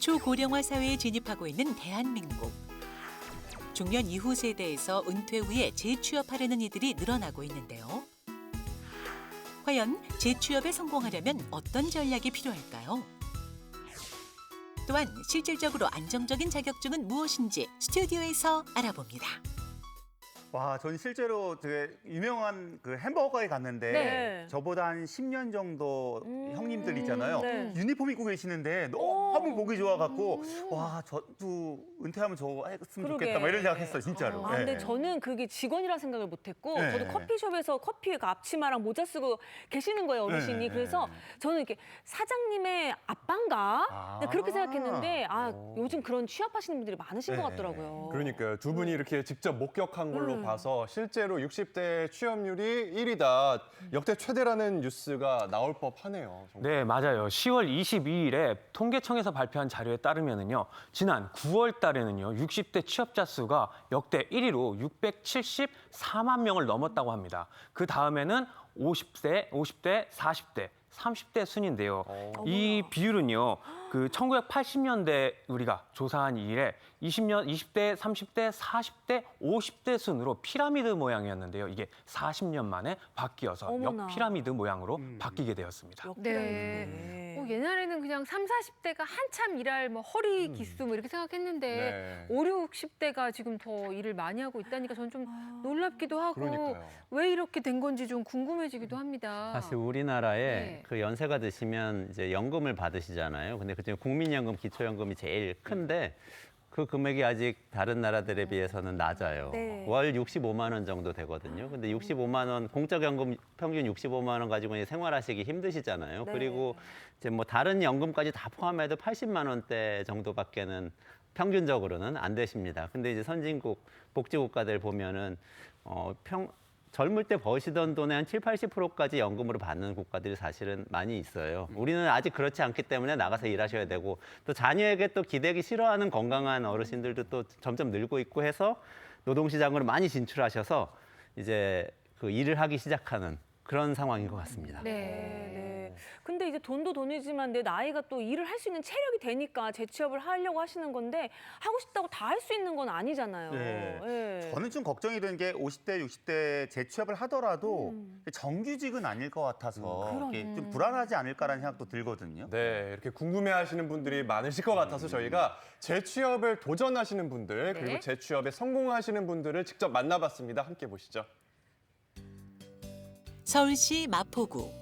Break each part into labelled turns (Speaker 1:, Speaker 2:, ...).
Speaker 1: 초고령화 사회에 진입하고 있는 대한민국. 중년 이후 세대에서 은퇴 후에 재취업하려는 이들이 늘어나고 있는데요. 과연 재취업에 성공하려면 어떤 전략이 필요할까요? 또한 실질적으로 안정적인 자격증은 무엇인지 스튜디오에서 알아봅니다.
Speaker 2: 와, 전 실제로 되게 유명한 그 햄버거에 갔는데
Speaker 3: 네.
Speaker 2: 저보다 한 10년 정도 형님들 있잖아요.
Speaker 3: 네.
Speaker 2: 유니폼 입고 계시는데 너무 보기 좋아갖고 와, 저도 은퇴하면 저거 했으면 좋겠다 막 이런 생각했어요, 진짜로.
Speaker 3: 아, 근데
Speaker 2: 네.
Speaker 3: 저는 그게 직원이라 생각을 못했고
Speaker 2: 네.
Speaker 3: 저도 커피숍에서 커피 앞치마랑 모자 쓰고 계시는 거예요, 어르신이.
Speaker 2: 네.
Speaker 3: 그래서 저는 이렇게 사장님의 아빠인가?
Speaker 2: 아.
Speaker 3: 그렇게 생각했는데 요즘 그런 취업하시는 분들이 많으신
Speaker 2: 네.
Speaker 3: 것 같더라고요.
Speaker 4: 그러니까요. 두 분이 이렇게 직접 목격한 걸로 봐서 실제로 60대 취업률이 1위다. 역대 최대라는 뉴스가 나올 법하네요. 정말.
Speaker 5: 네, 맞아요. 10월 22일에 통계청에서 발표한 자료에 따르면은요. 지난 9월 달에는요. 60대 취업자 수가 역대 1위로 674만 명을 넘었다고 합니다. 그 다음에는 50대, 40대, 30대 순인데요. 이 비율은요. 그 1980년대 우리가 조사한 이래 20대, 30대, 40대, 50대 순으로 피라미드 모양이었는데요. 이게 40년 만에 바뀌어서
Speaker 3: 어머나.
Speaker 5: 역피라미드 모양으로 바뀌게 되었습니다.
Speaker 6: 네. 옛날에는 그냥 3, 40대가 한참 일할 뭐 허리 기수 뭐 이렇게 생각했는데
Speaker 4: 네.
Speaker 6: 5, 60대가 지금 더 일을 많이 하고 있다니까 저는 좀 놀랍기도 하고
Speaker 4: 그러니까요.
Speaker 6: 왜 이렇게 된 건지 좀 궁금해지기도 합니다.
Speaker 7: 사실 우리나라에
Speaker 6: 네.
Speaker 7: 그 연세가 드시면 이제 연금을 받으시잖아요. 근데 그중에 국민연금, 기초연금이 제일 큰데 그 금액이 아직 다른 나라들에 비해서는 낮아요.
Speaker 3: 네.
Speaker 7: 월 65만 원 정도 되거든요. 근데 65만 원, 공적연금 평균 65만 원 가지고 이제 생활하시기 힘드시잖아요.
Speaker 3: 네.
Speaker 7: 그리고 이제 뭐 다른 연금까지 다 포함해도 80만 원대 정도밖에는 평균적으로는 안 되십니다. 근데 이제 선진국, 복지국가들 보면은 젊을 때 버시던 돈의 한 70~80%까지 연금으로 받는 국가들이 사실은 많이 있어요. 우리는 아직 그렇지 않기 때문에 나가서 일하셔야 되고 또 자녀에게 또 기대기 싫어하는 건강한 어르신들도 또 점점 늘고 있고 해서 노동시장으로 많이 진출하셔서 이제 그 일을 하기 시작하는 그런 상황인 것 같습니다.
Speaker 3: 네. 근데 이제 돈도 돈이지만 내 나이가 또 일을 할 수 있는 체력이 되니까 재취업을 하려고 하시는 건데 하고 싶다고 다 할 수 있는 건 아니잖아요.
Speaker 2: 네.
Speaker 3: 예.
Speaker 2: 저는 좀 걱정이 되는 게 50대, 60대 재취업을 하더라도 정규직은 아닐 것 같아서 이게 좀 불안하지 않을까라는 생각도 들거든요.
Speaker 4: 네, 이렇게 궁금해하시는 분들이 많으실 것 같아서 저희가 재취업을 도전하시는 분들 그리고
Speaker 6: 네.
Speaker 4: 재취업에 성공하시는 분들을 직접 만나봤습니다. 함께 보시죠.
Speaker 1: 서울시 마포구.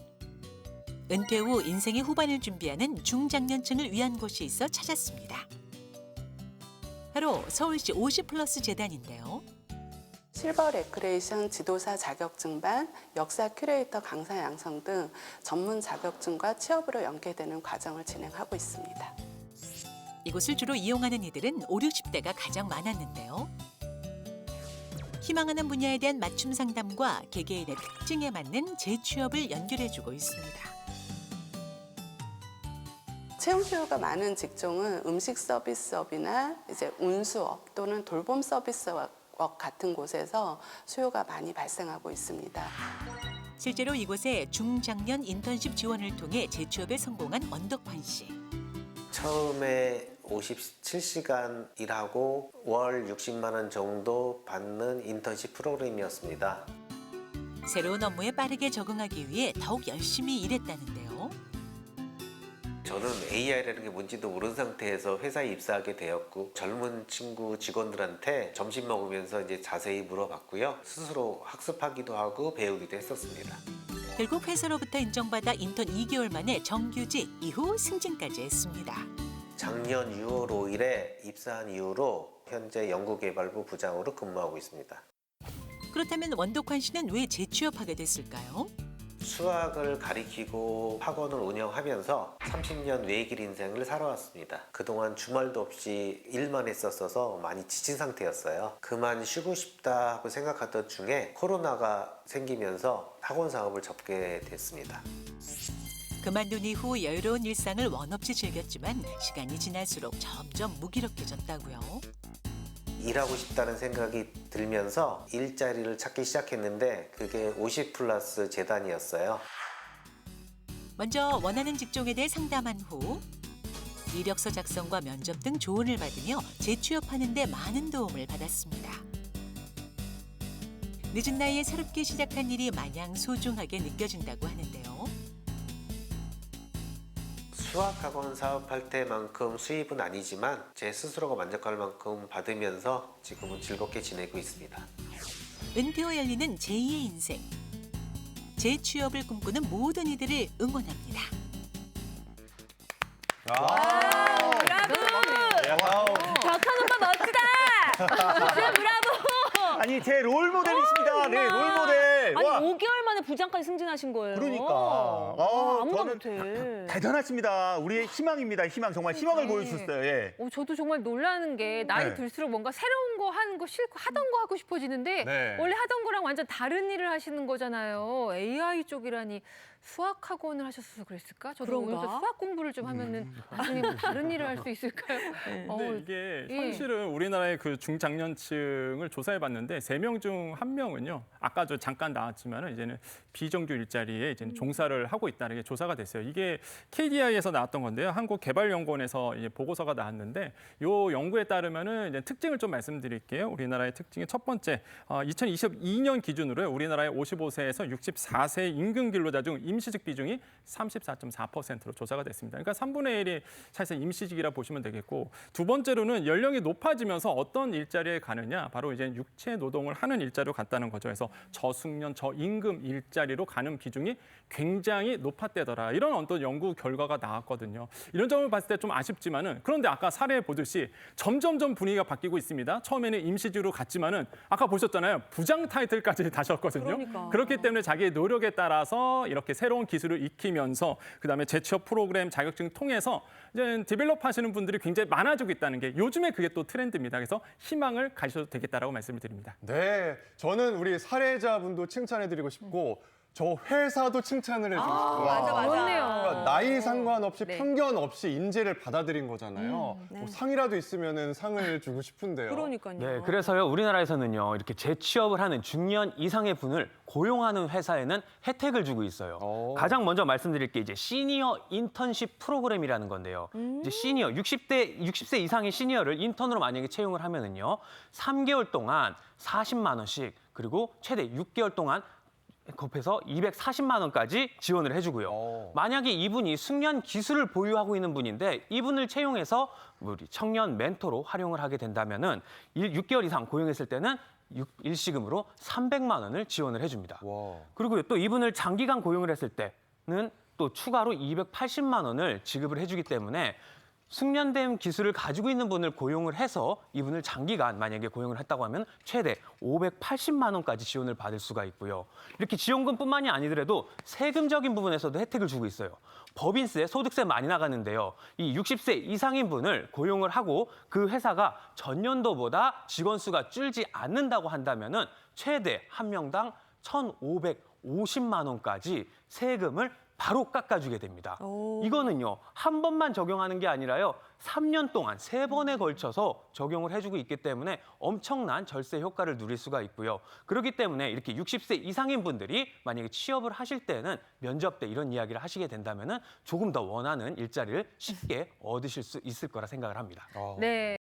Speaker 1: 은퇴 후 인생의 후반을 준비하는 중장년층을 위한 곳이 있어 찾았습니다. 바로 서울시 50플러스 재단인데요.
Speaker 8: 실버 레크레이션 지도사 자격증반, 역사 큐레이터 강사 양성 등 전문 자격증과 취업으로 연계되는 과정을 진행하고 있습니다.
Speaker 1: 이곳을 주로 이용하는 이들은 5, 60대가 가장 많았는데요. 희망하는 분야에 대한 맞춤 상담과 개개인의 특징에 맞는 재취업을 연결해주고 있습니다.
Speaker 8: 채용 수요가 많은 직종은 음식 서비스업이나 이제 운수업 또는 돌봄 서비스업 같은 곳에서 수요가 많이 발생하고 있습니다.
Speaker 1: 실제로 이곳에 중장년 인턴십 지원을 통해 재취업에 성공한 원덕환 씨.
Speaker 9: 처음에 57시간 일하고 월 60만 원 정도 받는 인턴십 프로그램이었습니다.
Speaker 1: 새로운 업무에 빠르게 적응하기 위해 더욱 열심히 일했다는데요.
Speaker 9: 저는 AI라는 게 뭔지도 모르는 상태에서 회사에 입사하게 되었고 젊은 친구 직원들한테 점심 먹으면서 이제 자세히 물어봤고요. 스스로 학습하기도 하고 배우기도 했었습니다.
Speaker 1: 결국 회사로부터 인정받아 인턴 2개월 만에 정규직, 이후 승진까지 했습니다.
Speaker 9: 작년 6월 5일에 입사한 이후로 현재 연구개발부 부장으로 근무하고 있습니다.
Speaker 1: 그렇다면 원덕환 씨는 왜 재취업하게 됐을까요?
Speaker 9: 수학을 가리키고 학원을 운영하면서 30년 외길 인생을 살아왔습니다. 그동안 주말도 없이 일만 했었어서 많이 지친 상태였어요. 그만 쉬고 싶다 하고 생각하던 중에 코로나가 생기면서 학원 사업을 접게 됐습니다.
Speaker 1: 그만둔 이후 여유로운 일상을 원없이 즐겼지만 시간이 지날수록 점점 무기력해졌다고요.
Speaker 9: 일하고 싶다는 생각이 들면서 일자리를 찾기 시작했는데 그게 50플러스 재단이었어요.
Speaker 1: 먼저 원하는 직종에 대해 상담한 후 이력서 작성과 면접 등 조언을 받으며 재취업하는 데 많은 도움을 받았습니다. 늦은 나이에 새롭게 시작한 일이 마냥 소중하게 느껴진다고 하는데요.
Speaker 9: 수학학원 사업할 때만큼 수입은 아니지만 제 스스로가 만족할 만큼 받으면서 지금은 즐겁게 지내고 있습니다.
Speaker 1: 은퇴 후 열리는 제2의 인생. 재취업을 꿈꾸는 모든 이들을 응원합니다.
Speaker 3: 브라보! 벽한 오빠 멋지다! 브라보!
Speaker 2: 아니 제 롤모델이십니다. 네, 롤모델.
Speaker 3: 아니
Speaker 2: 와.
Speaker 3: 5개월 만에 부장까지 승진하신 거예요.
Speaker 2: 그러니까.
Speaker 3: 아무도
Speaker 2: 저는
Speaker 3: 못해.
Speaker 2: 대단하십니다. 우리의 희망입니다. 희망 정말 희망을
Speaker 6: 네.
Speaker 2: 보여주셨어요. 예.
Speaker 6: 저도 정말 놀라는 게 나이
Speaker 2: 네.
Speaker 6: 들수록 뭔가 새로운 거 하는 거 싫고 하던 거 하고 싶어지는데
Speaker 4: 네.
Speaker 6: 원래 하던 거랑 완전 다른 일을 하시는 거잖아요. AI 쪽이라니 수학 학원을 하셨어서 그랬을까? 저도
Speaker 3: 그런가?
Speaker 6: 오늘부터 수학 공부를 좀 하면은 나중에 뭐 다른 일을 할 수 있을까요?
Speaker 10: 근데 이게
Speaker 6: 예.
Speaker 10: 현실은 우리나라의 그 중장년층을 조사해 봤는데 3명 중 1명은요. 아까 저 잠깐 나왔지만은 이제는 비정규 일자리에 이제는 종사를 하고 있다는 게 조사가 됐어요. 이게 KDI에서 나왔던 건데요. 한국개발연구원에서 이제 보고서가 나왔는데 요 연구에 따르면은 이제 특징을 좀 말씀드릴게요. 우리나라의 특징이 첫 번째, 2022년 기준으로 우리나라의 55세에서 64세 임금 근로자 중 임시직 비중이 34.4%로 조사가 됐습니다. 그러니까 3분의 1이 사실상 임시직이라 보시면 되겠고, 두 번째로는 연령이 높아지면서 어떤 일자리에 가느냐, 바로 이제 육체 노동을 하는 일자리로 갔다는 거죠. 그래서 저숙련, 저임금 일자리로 가는 비중이 굉장히 높았대더라. 이런 어떤 연구 결과가 나왔거든요. 이런 점을 봤을 때 좀 아쉽지만은, 그런데 아까 사례 보듯이 점점점 분위기가 바뀌고 있습니다. 처음에는 임시직으로 갔지만은 아까 보셨잖아요. 부장 타이틀까지 다셨거든요.
Speaker 3: 그러니까.
Speaker 10: 그렇기 때문에 자기의 노력에 따라서 이렇게 새로운 기술을 익히면서 그다음에 재취업 프로그램 자격증 통해서 이제 디벨롭 하시는 분들이 굉장히 많아지고 있다는 게 요즘에 그게 또 트렌드입니다. 그래서 희망을 가지셔도 되겠다라고 말씀을 드립니다.
Speaker 4: 네, 저는 우리 사례자분도 칭찬해드리고 싶고 저 회사도 칭찬을 해주고 싶어요.
Speaker 3: 맞아, 맞아.
Speaker 6: 그렇네요.
Speaker 4: 그러니까 나이 상관없이
Speaker 6: 네.
Speaker 4: 편견 없이 인재를 받아들인 거잖아요. 뭐 상이라도 있으면은 상을 주고 싶은데요.
Speaker 3: 그러니까요.
Speaker 5: 네, 그래서요 우리나라에서는요 이렇게 재취업을 하는 중년 이상의 분을 고용하는 회사에는 혜택을 주고 있어요.
Speaker 4: 오.
Speaker 5: 가장 먼저 말씀드릴 게 이제 시니어 인턴십 프로그램이라는 건데요. 이제 시니어 60세 이상의 시니어를 인턴으로 만약에 채용을 하면은요 3개월 동안 40만 원씩 그리고 최대 6개월 동안 급해서 240만 원까지 지원을 해주고요. 만약에 이분이 숙련 기술을 보유하고 있는 분인데 이분을 채용해서 우리 청년 멘토로 활용을 하게 된다면은 6개월 이상 고용했을 때는 일시금으로 300만 원을 지원을 해줍니다.
Speaker 4: 와.
Speaker 5: 그리고 또 이분을 장기간 고용을 했을 때는 또 추가로 280만 원을 지급을 해주기 때문에 숙련된 기술을 가지고 있는 분을 고용을 해서 이분을 장기간 만약에 고용을 했다고 하면 최대 580만 원까지 지원을 받을 수가 있고요. 이렇게 지원금뿐만이 아니더라도 세금적인 부분에서도 혜택을 주고 있어요. 법인세, 소득세 많이 나가는데요. 이 60세 이상인 분을 고용을 하고 그 회사가 전년도보다 직원 수가 줄지 않는다고 한다면은 최대 한 명당 1,550만 원까지 세금을 바로 깎아주게 됩니다. 이거는요, 한 번만 적용하는 게 아니라요, 3년 동안 3번에 걸쳐서 적용을 해주고 있기 때문에 엄청난 절세 효과를 누릴 수가 있고요. 그렇기 때문에 이렇게 60세 이상인 분들이 만약에 취업을 하실 때는 면접 때 이런 이야기를 하시게 된다면은 조금 더 원하는 일자리를 쉽게 얻으실 수 있을 거라 생각을 합니다.
Speaker 6: 네.